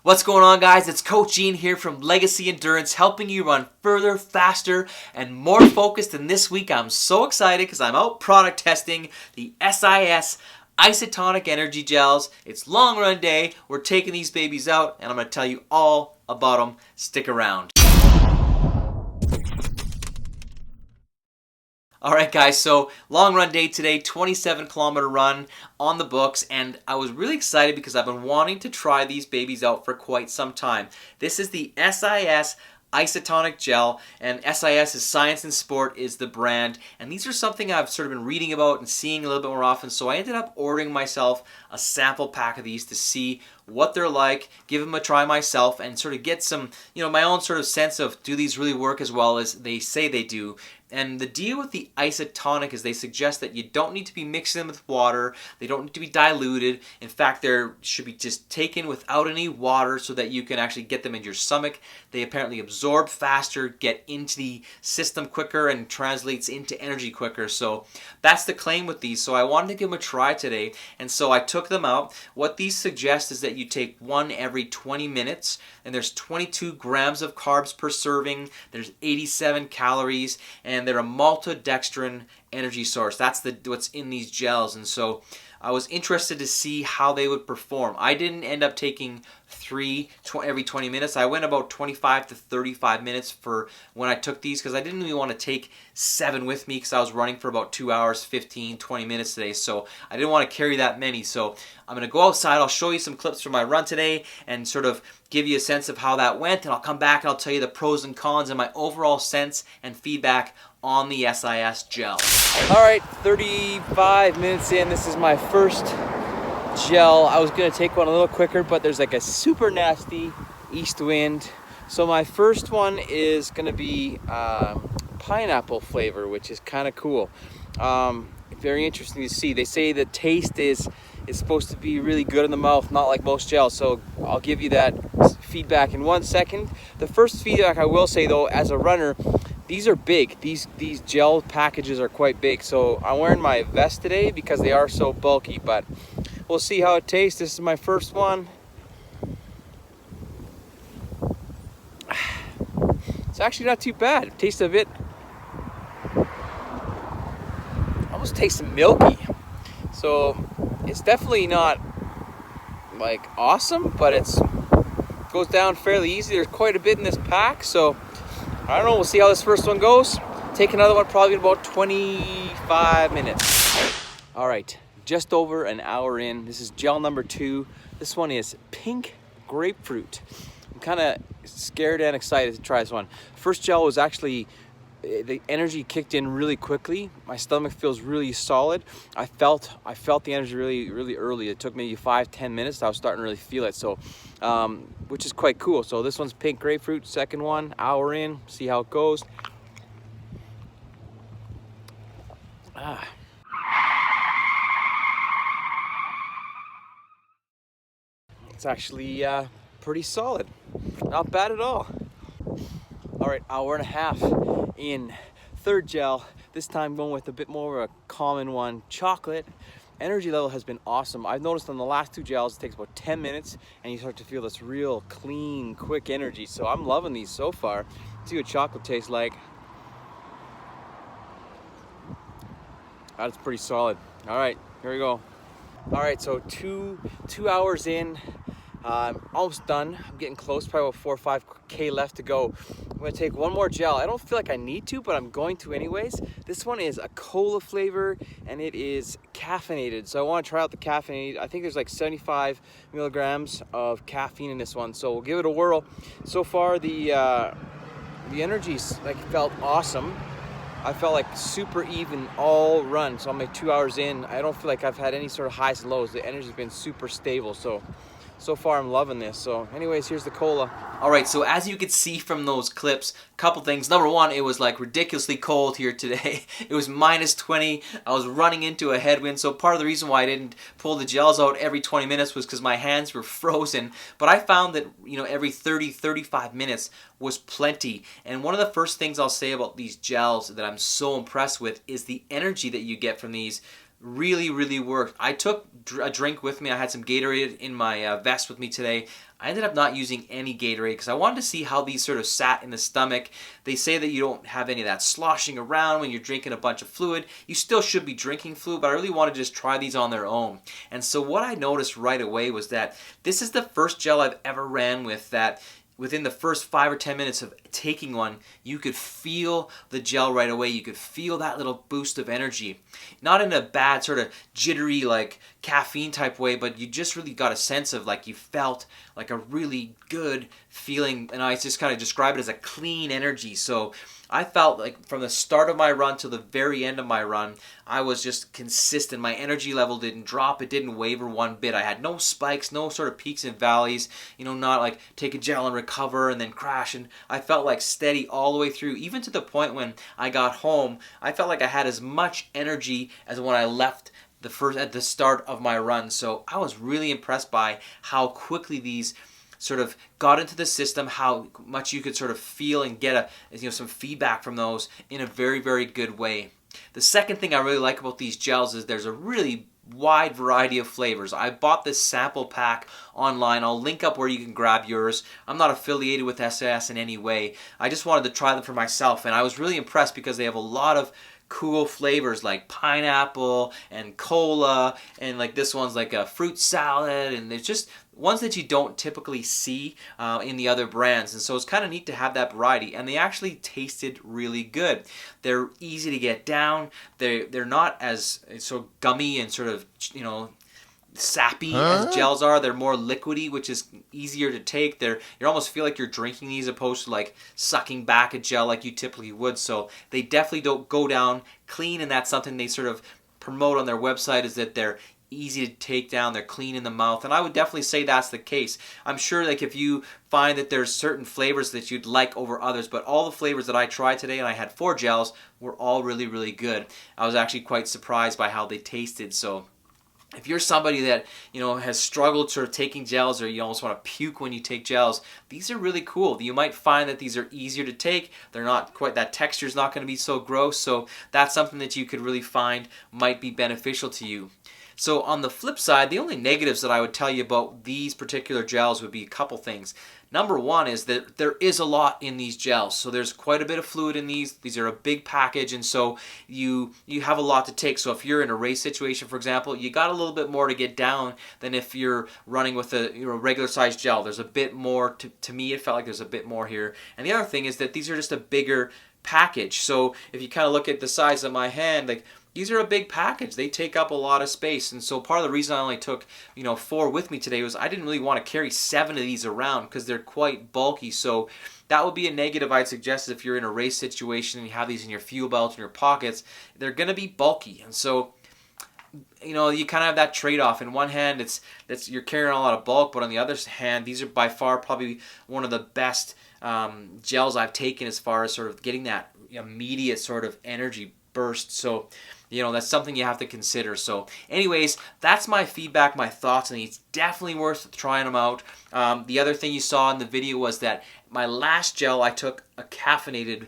What's going on, guys? It's Coach Ian here from Legacy Endurance, helping you run further, faster, and more focused. And this week I'm so excited because I'm out product testing the SIS Isotonic Energy Gels. It's long run day. We're taking these babies out and I'm going to tell you all about them. Stick around. Alright guys, so long run day today, 27-kilometer run on the books, and I was really excited because I've been wanting to try these babies out for quite some time. This is the SIS Isotonic Gel, and SIS is Science and Sport is the brand, and these are something I've sort of been reading about and seeing a little bit more often, so I ended up ordering myself a sample pack of these to see what they're like, give them a try myself, and sort of get some, my own sort of sense of, do these really work as well as they say they do. And the deal with the Isotonic is they suggest that you don't need to be mixing them with water. They don't need to be diluted. In fact, they should be just taken without any water so that you can actually get them in your stomach. They apparently absorb faster, get into the system quicker, and translates into energy quicker. So that's the claim with these. So I wanted to give them a try today. And so I took them out. What these suggest is that you take one every 20 minutes. And there's 22 grams of carbs per serving. There's 87 calories. And they're a maltodextrin energy source. That's what's in these gels. And so I was interested to see how they would perform. I didn't end up taking every 20 minutes. I went about 25 to 35 minutes for when I took these because I didn't really want to take 7 with me because I was running for about 2 hours, 15, 20 minutes today. So I didn't want to carry that many. So I'm going to go outside. I'll show you some clips from my run today and sort of give you a sense of how that went. And I'll come back and I'll tell you the pros and cons and my overall sense and feedback on the SIS gel. All right, 35 minutes in. This is my first gel. I was gonna take one a little quicker, but there's like a super nasty east wind. So my first one is gonna be pineapple flavor, which is kind of cool. Very interesting to see. They say the taste is supposed to be really good in the mouth, not like most gels. So I'll give you that feedback in 1 second. The first feedback I will say though, as a runner, these are big. These gel packages are quite big. So I'm wearing my vest today because they are so bulky, but we'll see how it tastes. This is my first one. It's actually not too bad. It tastes a bit, almost tastes milky. So it's definitely not like awesome, but it goes down fairly easy. There's quite a bit in this pack, so I don't know, we'll see how this first one goes. Take another one probably in about 25 minutes. All right, just over an hour in. This is gel number 2. This one is pink grapefruit. I'm kind of scared and excited to try this one. First gel was actually, the energy kicked in really quickly. My stomach feels really solid. I felt the energy really early. It took maybe 5-10 minutes. I was starting to really feel it. So, which is quite cool. So this one's pink grapefruit. Second one, hour in. See how it goes. It's actually pretty solid. Not bad at all. All right, hour and a half in. Third gel, this time going with a bit more of a common one, chocolate. Energy level has been awesome. I've noticed on the last 2 gels, it takes about 10 minutes and you start to feel this real clean, quick energy. So I'm loving these so far. Let's see what chocolate tastes like. That's pretty solid. All right, here we go. All right, so two hours in. Almost done. I'm getting close, probably about 4 or 5K left to go. I'm gonna take one more gel. I don't feel like I need to, but I'm going to anyways. This one is a cola flavor and it is caffeinated. So I want to try out the caffeinated. I think there's like 75 milligrams of caffeine in this one. So we'll give it a whirl. So far the energy's like felt awesome. I felt like super even all run. So I'm like 2 hours in. I don't feel like I've had any sort of highs and lows. The energy's been super stable. So far I'm loving this. So anyways, here's the cola. All right, so as you could see from those clips, a couple things. Number one, it was like ridiculously cold here today. It was minus 20. I was running into a headwind. So part of the reason why I didn't pull the gels out every 20 minutes was because my hands were frozen. But I found that, every 30, 35 minutes was plenty. And one of the first things I'll say about these gels that I'm so impressed with is the energy that you get from these. really, really worked. I took a drink with me. I had some Gatorade in my vest with me today. I ended up not using any Gatorade because I wanted to see how these sort of sat in the stomach. They say that you don't have any of that sloshing around when you're drinking a bunch of fluid. You still should be drinking fluid, but I really wanted to just try these on their own. And so what I noticed right away was that this is the first gel I've ever ran with that within the first 5 or 10 minutes of taking one, you could feel the gel right away. You could feel that little boost of energy. Not in a bad sort of jittery like caffeine type way, but you just really got a sense of like you felt like a really good feeling, and I just kind of describe it as a clean energy. So I felt like from the start of my run to the very end of my run, I was just consistent. My energy level didn't drop. It didn't waver one bit. I had no spikes, no sort of peaks and valleys, not like take a gel and recover and then crash. And I felt like steady all the way through, even to the point when I got home, I felt like I had as much energy as when I left at the start of my run. So I was really impressed by how quickly these sort of got into the system, how much you could sort of feel and get some feedback from those in a very, very good way. The second thing I really like about these gels is there's a really wide variety of flavors. I bought this sample pack online. I'll link up where you can grab yours. I'm not affiliated with SIS in any way. I just wanted to try them for myself, and I was really impressed because they have a lot of cool flavors like pineapple and cola, and like this one's like a fruit salad, and there's just ones that you don't typically see in the other brands. And so it's kind of neat to have that variety, and they actually tasted really good. They're easy to get down. They're not as so gummy and sort of sappy as gels are. They're more liquidy, which is easier to take. You almost feel like you're drinking these opposed to like sucking back a gel like you typically would. So they definitely don't go down clean, and that's something they sort of promote on their website, is that they're easy to take down, they're clean in the mouth, and I would definitely say that's the case. I'm sure like if you find that there's certain flavors that you'd like over others, but all the flavors that I tried today, and I had 4 gels, were all really, really good. I was actually quite surprised by how they tasted. So if you're somebody that has struggled sort of taking gels, or you almost want to puke when you take gels, these are really cool. You might find that these are easier to take. They're not quite, that texture is not going to be so gross. So that's something that you could really find might be beneficial to you. So on the flip side, the only negatives that I would tell you about these particular gels would be a couple things. Number one is that there is a lot in these gels. So there's quite a bit of fluid in these. These are a big package, and so you have a lot to take. So if you're in a race situation, for example, you got a little bit more to get down than if you're running with a regular sized gel. There's a bit more, to me it felt like there's a bit more here. And the other thing is that these are just a bigger package. So if you kind of look at the size of my hand, like, these are a big package. They take up a lot of space. And so part of the reason I only took 4 with me today was I didn't really want to carry 7 of these around because they're quite bulky. So that would be a negative I'd suggest if you're in a race situation and you have these in your fuel belt in your pockets. They're going to be bulky. And so you kind of have that trade-off. In one hand, you're carrying a lot of bulk, but on the other hand, these are by far probably one of the best gels I've taken as far as sort of getting that immediate sort of energy burst. So that's something you have to consider. So anyways, that's my feedback, my thoughts, and it's definitely worth trying them out. The other thing you saw in the video was that my last gel, I took a caffeinated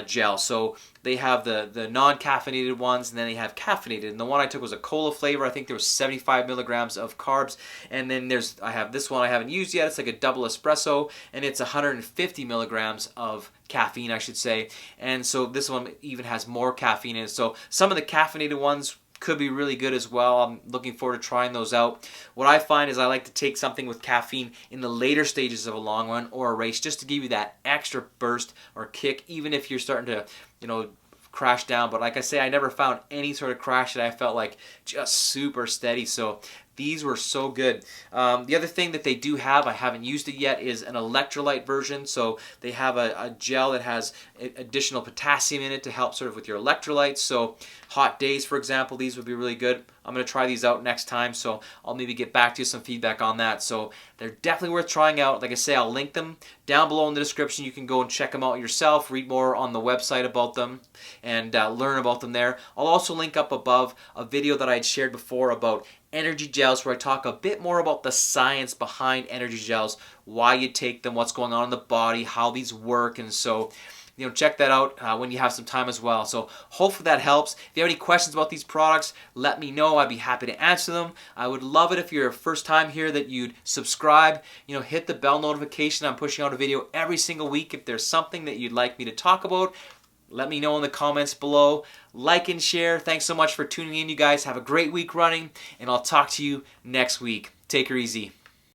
gel. So they have the non-caffeinated ones, and then they have caffeinated. And the one I took was a cola flavor. I think there was 75 milligrams of carbs. And then I have this one I haven't used yet. It's like a double espresso, and it's 150 milligrams of caffeine, I should say. And so this one even has more caffeine in it. So some of the caffeinated ones could be really good as well. I'm looking forward to trying those out. What I find is I like to take something with caffeine in the later stages of a long run or a race, just to give you that extra burst or kick, even if you're starting to, crash down. But like I say, I never found any sort of crash that I felt like just super steady. So these were so good. The other thing that they do have, I haven't used it yet, is an electrolyte version. So they have a gel that has additional potassium in it to help sort of with your electrolytes. So hot days, for example, these would be really good. I'm going to try these out next time, so I'll maybe get back to you some feedback on that. So they're definitely worth trying out. Like I say, I'll link them down below in the description. You can go and check them out yourself, read more on the website about them, and learn about them there. I'll also link up above a video that I had shared before about energy gels, where I talk a bit more about the science behind energy gels, why you take them, what's going on in the body, how these work. And so check that out when you have some time as well. So hopefully that helps. If you have any questions about these products, let me know. I'd be happy to answer them. I would love it if you're a first time here that you'd subscribe, hit the bell notification. I'm pushing out a video every single week. If there's something that you'd like me to talk about, let me know in the comments below. Like and share. Thanks so much for tuning in, you guys. Have a great week running, and I'll talk to you next week. Take her easy.